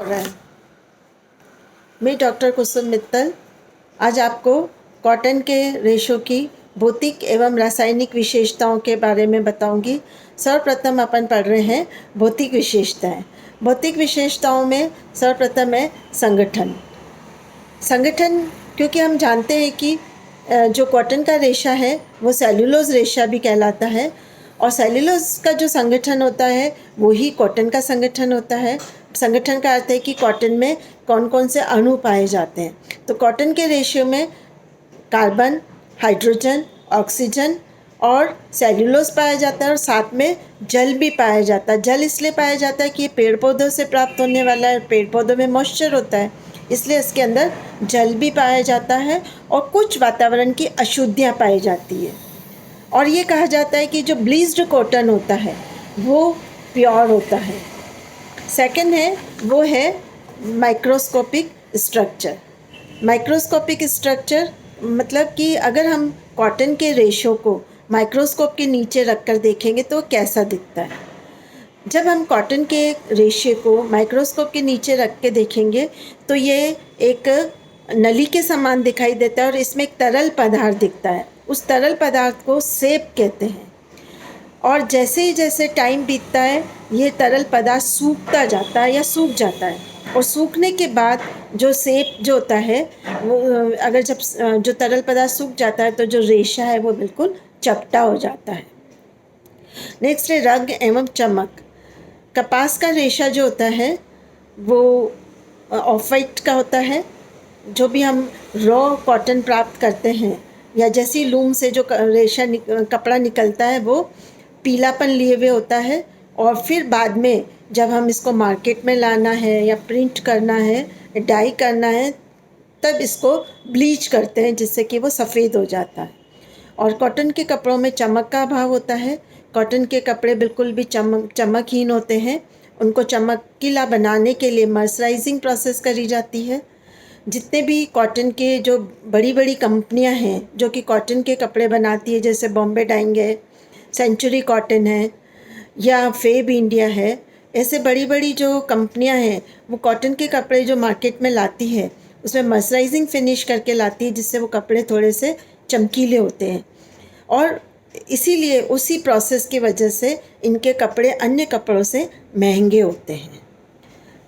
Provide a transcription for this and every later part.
रहा है। मैं डॉक्टर कुसुम मित्तल आज आपको कॉटन के रेशों की भौतिक एवं रासायनिक विशेषताओं के बारे में बताऊंगी। सर्वप्रथम अपन पढ़ रहे हैं भौतिक विशेषताएं। भौतिक विशेषताओं में सर्वप्रथम है संगठन। क्योंकि हम जानते हैं कि जो कॉटन का रेशा है वो सेल्यूलोज रेशा भी कहलाता है और सेल्यूलोज का जो संगठन होता है वो ही कॉटन का संगठन होता है। संगठन का अर्थ है कि कॉटन में कौन कौन से अणु पाए जाते हैं। तो कॉटन के रेशियो में कार्बन, हाइड्रोजन, ऑक्सीजन और सेल्यूलोज पाया जाता है और साथ में जल भी पाया जाता है। जल इसलिए पाया जाता है कि ये पेड़ पौधों से प्राप्त होने वाला है। पेड़ पौधों में मॉइस्चर होता है, इसलिए इसके अंदर जल भी पाया जाता है और कुछ वातावरण की अशुद्धियाँ पाई जाती है। और ये कहा जाता है कि जो ब्लीच्ड कॉटन होता है वो प्योर होता है। सेकंड है वो है माइक्रोस्कोपिक स्ट्रक्चर। माइक्रोस्कोपिक स्ट्रक्चर मतलब कि अगर हम कॉटन के रेशों को माइक्रोस्कोप के नीचे रखकर देखेंगे तो कैसा दिखता है। जब हम कॉटन के रेशे को माइक्रोस्कोप के नीचे रख के देखेंगे तो ये एक नली के समान दिखाई देता है और इसमें एक तरल पदार्थ दिखता है। उस तरल पदार्थ को सेप कहते हैं और जैसे ही जैसे टाइम बीतता है ये तरल पदार्थ सूखता जाता है या सूख जाता है और सूखने के बाद जो सेप जो होता है वो अगर जब जो तरल पदार्थ सूख जाता है तो जो रेशा है वो बिल्कुल चपटा हो जाता है। नेक्स्ट है रंग एवं चमक। कपास का रेशा जो होता है वो ऑफ वाइट का होता है। जो भी हम रॉ कॉटन प्राप्त करते हैं या जैसी लूम से जो रेशा कपड़ा निकलता है वो पीलापन लिए हुए होता है और फिर बाद में जब हम इसको मार्केट में लाना है या प्रिंट करना है, डाई करना है, तब इसको ब्लीच करते हैं जिससे कि वो सफ़ेद हो जाता है। और कॉटन के कपड़ों में चमक का अभाव होता है। कॉटन के कपड़े बिल्कुल भी चमकहीन होते हैं। उनको चमकीला बनाने के लिए मर्सराइजिंग प्रोसेस करी जाती है। जितने भी कॉटन के जो बड़ी बड़ी कंपनियां हैं जो कि कॉटन के कपड़े बनाती है, जैसे बॉम्बे डाइंग है, सेंचुरी कॉटन है या फेब इंडिया है, ऐसे बड़ी बड़ी जो कंपनियां हैं वो कॉटन के कपड़े जो मार्केट में लाती है उसमें मर्सराइजिंग फिनिश करके लाती है जिससे वो कपड़े थोड़े से चमकीले होते हैं और इसीलिए उसी प्रोसेस की वजह से इनके कपड़े अन्य कपड़ों से महंगे होते हैं।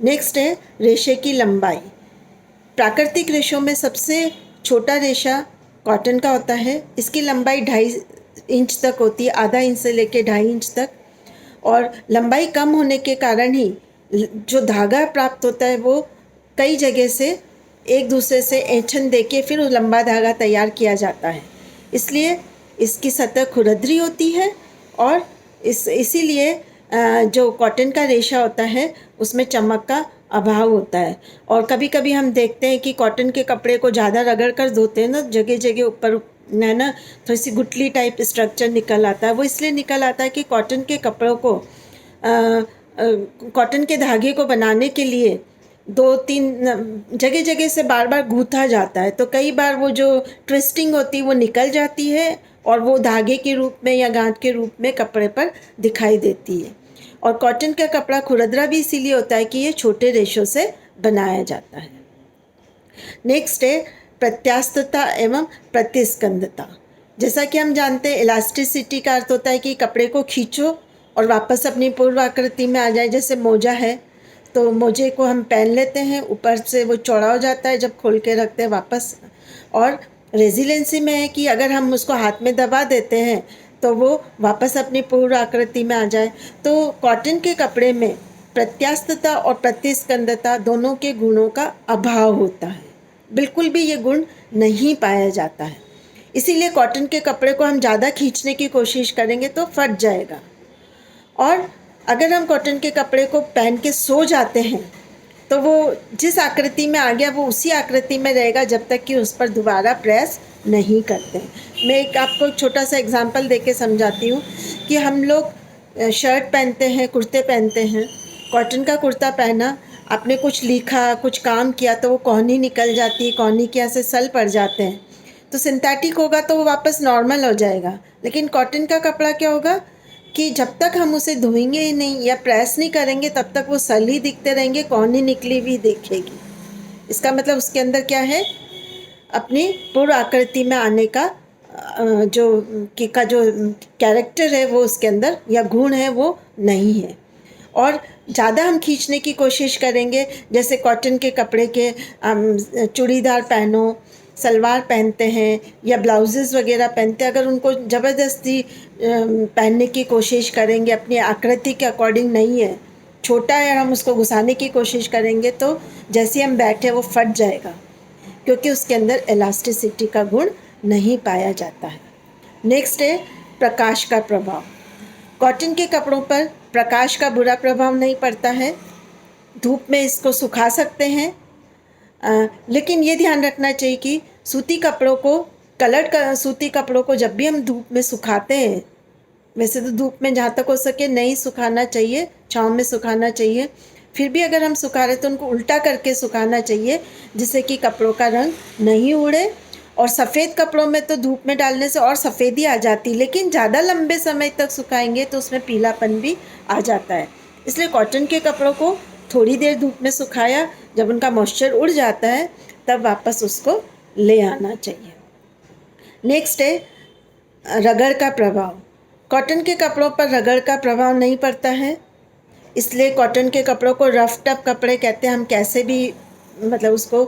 नेक्स्ट है रेशे की लंबाई। प्राकृतिक रेशों में सबसे छोटा रेशा कॉटन का होता है। इसकी लंबाई 2.5 इंच तक होती है, आधा इंच से लेकर 2.5 इंच तक। और लंबाई कम होने के कारण ही जो धागा प्राप्त होता है वो कई जगह से एक दूसरे से ऐंठन देके फिर वो लंबा धागा तैयार किया जाता है। इसलिए इसकी सतह खुरदरी होती है और इसीलिए जो कॉटन का रेशा होता है उसमें चमक का अभाव होता है। और कभी कभी हम देखते हैं कि कॉटन के कपड़े को ज़्यादा रगड़ कर धोते हैं ना, जगह जगह ऊपर है ना थोड़ी सी गुठली टाइप स्ट्रक्चर निकल आता है। वो इसलिए निकल आता है कि कॉटन के कपड़ों को कॉटन के धागे को बनाने के लिए 2-3 जगह जगह से बार बार गूंथा जाता है, तो कई बार वो जो ट्विस्टिंग होती है वो निकल जाती है और वो धागे के रूप में या गांठ के रूप में कपड़े पर दिखाई देती है। और कॉटन का कपड़ा खुरदरा भी इसीलिए होता है कि ये छोटे रेशों से बनाया जाता है। नेक्स्ट है प्रत्यास्थता एवं प्रतिस्कंदता। जैसा कि हम जानते हैं इलास्टिसिटी का अर्थ होता है कि कपड़े को खींचो और वापस अपनी पूर्व आकृति में आ जाए। जैसे मोजा है तो मोजे को हम पहन लेते हैं, ऊपर से वो चौड़ा हो जाता है जब खोल के रखते हैं वापस। और रेजिलेंसी में है कि अगर हम उसको हाथ में दबा देते हैं तो वो वापस अपनी पूर्व आकृति में आ जाए। तो कॉटन के कपड़े में प्रत्यास्थता और प्रतिस्कंदता दोनों के गुणों का अभाव होता है, बिल्कुल भी ये गुण नहीं पाया जाता है। इसीलिए कॉटन के कपड़े को हम ज़्यादा खींचने की कोशिश करेंगे तो फट जाएगा। और अगर हम कॉटन के कपड़े को पहन के सो जाते हैं तो वो जिस आकृति में आ गया वो उसी आकृति में रहेगा जब तक कि उस पर दोबारा प्रेस नहीं करते हैं। मैं एक आपको छोटा सा एग्जांपल देके समझाती हूँ कि हम लोग शर्ट पहनते हैं, कुर्ते पहनते हैं। कॉटन का कुर्ता पहना, आपने कुछ लिखा, कुछ काम किया तो वो कोहनी निकल जाती है, कोहनी के यहाँ से सल पड़ जाते हैं। तो सिंथेटिक होगा तो वो वापस नॉर्मल हो जाएगा, लेकिन कॉटन का कपड़ा क्या होगा, कि जब तक हम उसे धोएंगे ही नहीं या प्रेस नहीं करेंगे तब तक वो सल ही दिखते रहेंगे, कौन ही निकली हुई देखेगी। इसका मतलब उसके अंदर क्या है, अपनी पूर्ण आकृति में आने का जो कैरेक्टर है वो उसके अंदर या गुण है वो नहीं है। और ज़्यादा हम खींचने की कोशिश करेंगे, जैसे कॉटन के कपड़े के चूड़ीदार पहनो, सलवार पहनते हैं या ब्लाउजेज़ वगैरह पहनते हैं, अगर उनको ज़बरदस्ती पहनने की कोशिश करेंगे, अपनी आकृति के अकॉर्डिंग नहीं है, छोटा है और हम उसको घुसाने की कोशिश करेंगे तो जैसे हम बैठे वो फट जाएगा, क्योंकि उसके अंदर इलास्टिसिटी का गुण नहीं पाया जाता है। नेक्स्ट है प्रकाश का प्रभाव। कॉटन के कपड़ों पर प्रकाश का बुरा प्रभाव नहीं पड़ता है, धूप में इसको सुखा सकते हैं, लेकिन ये ध्यान रखना चाहिए कि सूती कपड़ों को सूती कपड़ों को जब भी हम धूप में सुखाते हैं, वैसे तो धूप में जहाँ तक हो सके नहीं सुखाना चाहिए, छाँव में सुखाना चाहिए, फिर भी अगर हम सुखा रहे तो उनको उल्टा करके सुखाना चाहिए जिससे कि कपड़ों का रंग नहीं उड़े। और सफ़ेद कपड़ों में तो धूप में डालने से और सफ़ेदी आ जाती, लेकिन ज़्यादा लंबे समय तक सुखाएंगे तो उसमें पीलापन भी आ जाता है। इसलिए कॉटन के कपड़ों को थोड़ी देर धूप में सुखाया, जब उनका मॉइस्चर उड़ जाता है तब वापस उसको ले आना चाहिए। नेक्स्ट है रगड़ का प्रभाव। कॉटन के कपड़ों पर रगड़ का प्रभाव नहीं पड़ता है, इसलिए कॉटन के कपड़ों को रफ टफ कपड़े कहते हैं। हम कैसे भी मतलब उसको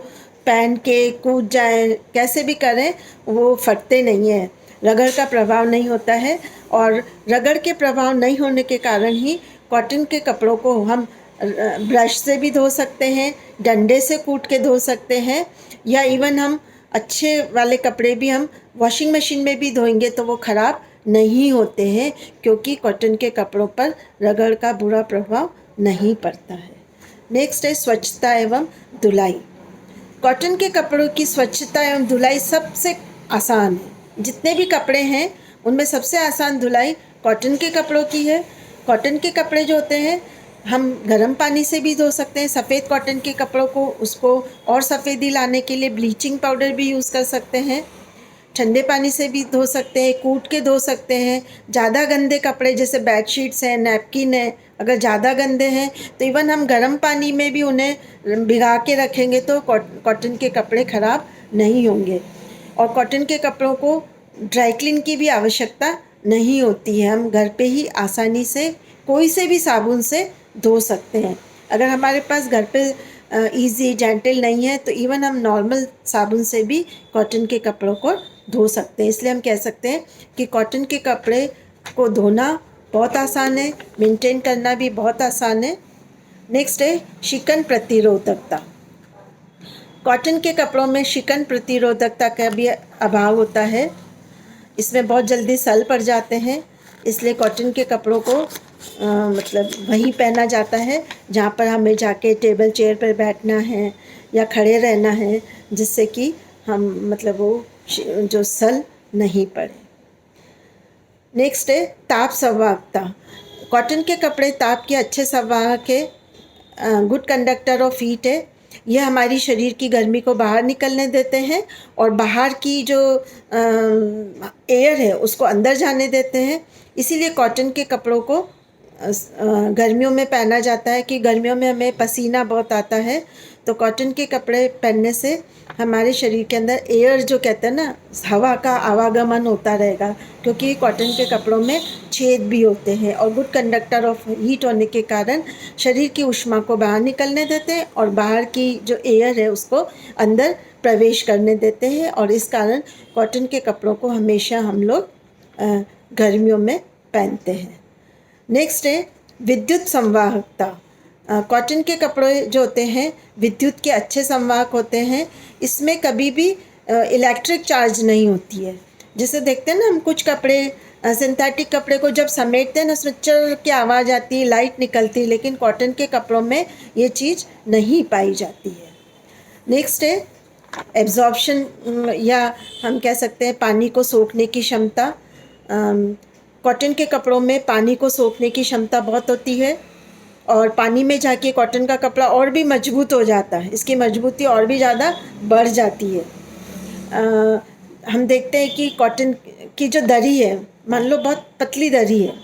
पहन के कूद जाएं, कैसे भी करें वो फटते नहीं हैं, रगड़ का प्रभाव नहीं होता है। और रगड़ के प्रभाव नहीं होने के कारण ही कॉटन के कपड़ों को हम ब्रश से भी धो सकते हैं, डंडे से कूट के धो सकते हैं, या इवन हम अच्छे वाले कपड़े भी हम वॉशिंग मशीन में भी धोएंगे तो वो ख़राब नहीं होते हैं, क्योंकि कॉटन के कपड़ों पर रगड़ का बुरा प्रभाव नहीं पड़ता है। नेक्स्ट है स्वच्छता एवं धुलाई। कॉटन के कपड़ों की स्वच्छता एवं धुलाई सबसे आसान है। जितने भी कपड़े हैं उनमें सबसे आसान धुलाई कॉटन के कपड़ों की है। कॉटन के कपड़े जो होते हैं हम गर्म पानी से भी धो सकते हैं। सफ़ेद कॉटन के कपड़ों को उसको और सफ़ेदी लाने के लिए ब्लीचिंग पाउडर भी यूज़ कर सकते हैं। ठंडे पानी से भी धो सकते हैं, कूट के धो सकते हैं। ज़्यादा गंदे कपड़े जैसे बेडशीट्स हैं, नैपकिन है, अगर ज़्यादा गंदे हैं तो इवन हम गर्म पानी में भी उन्हें भिगा के रखेंगे तो कॉटन के कपड़े ख़राब नहीं होंगे। और कॉटन के कपड़ों को ड्राई क्लीन की भी आवश्यकता नहीं होती है, हम घर पे ही आसानी से कोई से भी साबुन से धो सकते हैं। अगर हमारे पास घर पे ईजी जेंटल नहीं है तो इवन हम नॉर्मल साबुन से भी कॉटन के कपड़ों को धो सकते हैं। इसलिए हम कह सकते हैं कि कॉटन के कपड़े को धोना बहुत आसान है, मेंटेन करना भी बहुत आसान है। नेक्स्ट है शिकन प्रतिरोधकता। कॉटन के कपड़ों में शिकन प्रतिरोधकता का भी अभाव होता है, इसमें बहुत जल्दी सल पड़ जाते हैं। इसलिए कॉटन के कपड़ों को मतलब वहीं पहना जाता है जहाँ पर हमें जाके टेबल चेयर पर बैठना है या खड़े रहना है, जिससे कि हम मतलब वो जो सल नहीं पड़े। नेक्स्ट है ताप संवाहकता। कॉटन के कपड़े ताप के अच्छे संवाहक है, गुड कंडक्टर ऑफ हीट है। यह हमारी शरीर की गर्मी को बाहर निकलने देते हैं और बाहर की जो एयर है उसको अंदर जाने देते हैं। इसीलिए कॉटन के कपड़ों को गर्मियों में पहना जाता है कि गर्मियों में हमें पसीना बहुत आता है, तो कॉटन के कपड़े पहनने से हमारे शरीर के अंदर एयर जो कहते हैं ना, हवा का आवागमन होता रहेगा, क्योंकि कॉटन के कपड़ों में छेद भी होते हैं और गुड कंडक्टर ऑफ हीट होने के कारण शरीर की ऊष्मा को बाहर निकलने देते हैं और बाहर की जो एयर है उसको अंदर प्रवेश करने देते हैं। और इस कारण कॉटन के कपड़ों को हमेशा हम लोग गर्मियों में पहनते हैं। नेक्स्ट है विद्युत संवाहकता। कॉटन के कपड़े जो होते हैं विद्युत के अच्छे संवाहक होते हैं, इसमें कभी भी इलेक्ट्रिक चार्ज नहीं होती है। जैसे देखते हैं ना हम कुछ कपड़े सिंथेटिक कपड़े को जब समेटते हैं ना उसमें चर की आवाज़ आती है, लाइट निकलती है, लेकिन कॉटन के कपड़ों में ये चीज़ नहीं पाई जाती है। नेक्स्ट है एब्जॉर्प्शन या हम कह सकते हैं पानी को सोखने की क्षमता। कॉटन के कपड़ों में पानी को सोखने की क्षमता बहुत होती है और पानी में जाके कॉटन का कपड़ा और भी मजबूत हो जाता है, इसकी मजबूती और भी ज़्यादा बढ़ जाती है। हम देखते हैं कि कॉटन की जो दरी है, मान लो बहुत पतली दरी है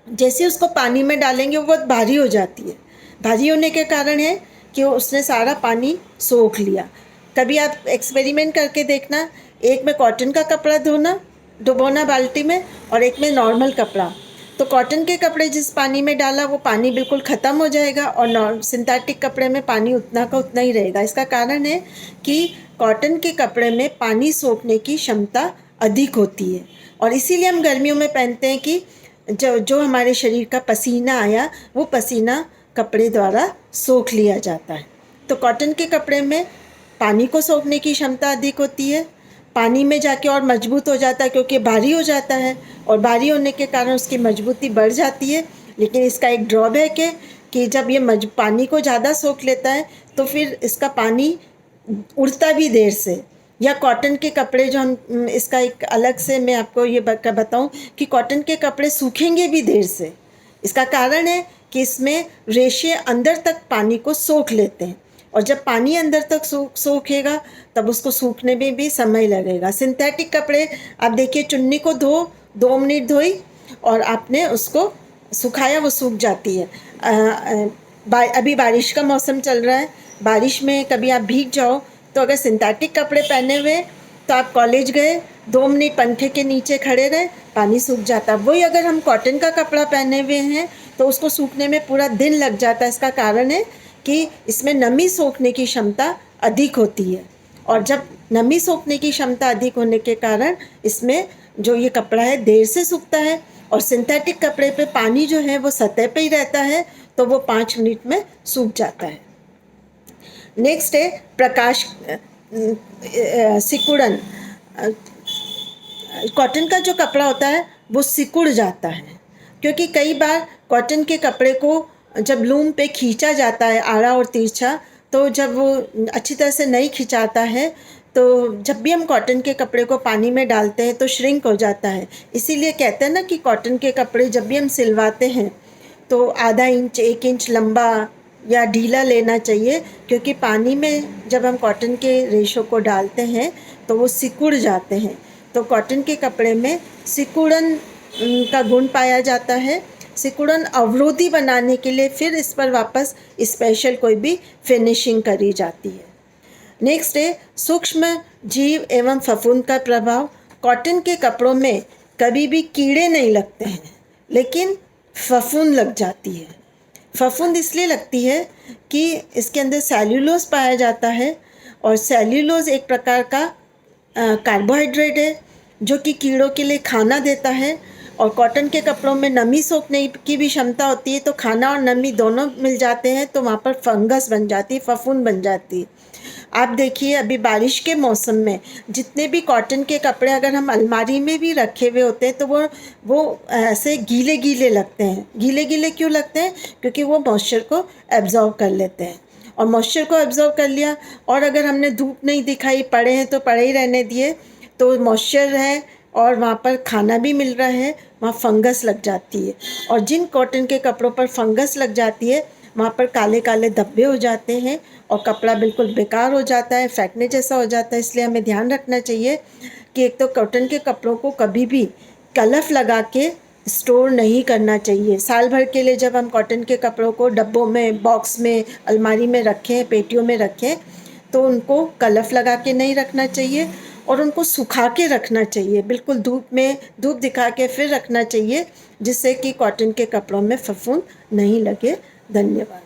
जैसे उसको पानी में डालेंगे वो बहुत भारी हो जाती है। भारी होने के कारण है कि उसने सारा पानी सोख लिया। कभी आप एक्सपेरिमेंट करके देखना, एक में कॉटन का कपड़ा धोना, डुबोना बाल्टी में, और एक में नॉर्मल कपड़ा। तो कॉटन के कपड़े जिस पानी में डाला वो पानी बिल्कुल ख़त्म हो जाएगा, और सिंथेटिक कपड़े में पानी उतना का उतना ही रहेगा। इसका कारण है कि कॉटन के कपड़े में पानी सोखने की क्षमता अधिक होती है, और इसीलिए हम गर्मियों में पहनते हैं कि जो हमारे शरीर का पसीना आया वो पसीना कपड़े द्वारा सोख लिया जाता है। तो कॉटन के कपड़े में पानी को सोखने की क्षमता अधिक होती है, पानी में जाके और मजबूत हो जाता है क्योंकि भारी हो जाता है, और भारी होने के कारण उसकी मजबूती बढ़ जाती है। लेकिन इसका एक ड्रॉबैक है कि जब ये पानी को ज़्यादा सोख लेता है तो फिर इसका पानी उड़ता भी देर से। या कॉटन के कपड़े जो हम इसका एक अलग से मैं आपको ये बताऊं कि कॉटन के कपड़े सूखेंगे भी देर से। इसका कारण है कि इसमें रेशे अंदर तक पानी को सोख लेते हैं, और जब पानी अंदर तक सोखेगा तब उसको सूखने में भी समय लगेगा। सिंथेटिक कपड़े आप देखिए, चुन्नी को 2 मिनट धोई और आपने उसको सुखाया, वो सूख जाती है। अभी बारिश का मौसम चल रहा है, बारिश में कभी आप भीग जाओ तो अगर सिंथेटिक कपड़े पहने हुए तो आप कॉलेज गए, 2 मिनट पंखे के नीचे खड़े रहे, पानी सूख जाता। वही अगर हम कॉटन का कपड़ा पहने हुए हैं तो उसको सूखने में पूरा दिन लग जाता है। इसका कारण है कि इसमें नमी सोखने की क्षमता अधिक होती है, और जब नमी सोखने की क्षमता अधिक होने के कारण इसमें जो ये कपड़ा है देर से सूखता है, और सिंथेटिक कपड़े पे पानी जो है वो सतह पे ही रहता है तो वो 5 मिनट में सूख जाता है। नेक्स्ट है प्रकाश सिकुड़न। कॉटन का जो कपड़ा होता है वो सिकुड़ जाता है, क्योंकि कई बार कॉटन के कपड़े को जब लूम पे खींचा जाता है आड़ा और तिरछा, तो जब वो अच्छी तरह से नहीं खिंचाता है तो जब भी हम कॉटन के कपड़े को पानी में डालते हैं तो श्रिंक हो जाता है। इसीलिए कहते हैं ना कि कॉटन के कपड़े जब भी हम सिलवाते हैं तो आधा इंच 1 इंच लंबा या ढीला लेना चाहिए, क्योंकि पानी में जब हम कॉटन के रेशों को डालते हैं तो वो सिकुड़ जाते हैं। तो कॉटन के कपड़े में सिकुड़न का गुण पाया जाता है। सिकुड़न अवरोधी बनाने के लिए फिर इस पर वापस स्पेशल कोई भी फिनिशिंग करी जाती है। नेक्स्ट है सूक्ष्म जीव एवं फफूंद का प्रभाव। कॉटन के कपड़ों में कभी भी कीड़े नहीं लगते हैं, लेकिन फफूंद लग जाती है। फफूंद इसलिए लगती है कि इसके अंदर सेल्यूलोज पाया जाता है, और सेल्यूलोज एक प्रकार का कार्बोहाइड्रेट है जो कि कीड़ों के लिए खाना देता है। और कॉटन के कपड़ों में नमी सोखने की भी क्षमता होती है, तो खाना और नमी दोनों मिल जाते हैं तो वहाँ पर फंगस बन जाती है, फफूंद बन जाती है। आप देखिए अभी बारिश के मौसम में जितने भी कॉटन के कपड़े अगर हम अलमारी में भी रखे हुए होते हैं तो वो ऐसे गीले गीले लगते हैं। गीले गीले क्यों लगते हैं? क्योंकि वो मॉइस्चर को एब्जॉर्व कर लेते हैं, और मॉइस्चर को एब्जॉर्व कर लिया, और अगर हमने धूप नहीं दिखाई, पड़े हैं तो पड़े ही रहने दिए, तो मॉइस्चर है और वहाँ पर खाना भी मिल रहा है, वहाँ फंगस लग जाती है। और जिन कॉटन के कपड़ों पर फंगस लग जाती है वहाँ पर काले काले धब्बे हो जाते हैं और कपड़ा बिल्कुल बेकार हो जाता है, फेंकने जैसा हो जाता है। इसलिए हमें ध्यान रखना चाहिए कि एक तो कॉटन के कपड़ों को कभी भी कलफ लगा के स्टोर नहीं करना चाहिए। साल भर के लिए जब हम कॉटन के कपड़ों को डब्बों में, बॉक्स में, अलमारी में रखें, पेटियों में रखें, तो उनको कलफ लगा के नहीं रखना चाहिए, और उनको सुखा के रखना चाहिए, बिल्कुल धूप दिखा के फिर रखना चाहिए, जिससे कि कॉटन के कपड़ों में फफूंद नहीं लगे। धन्यवाद।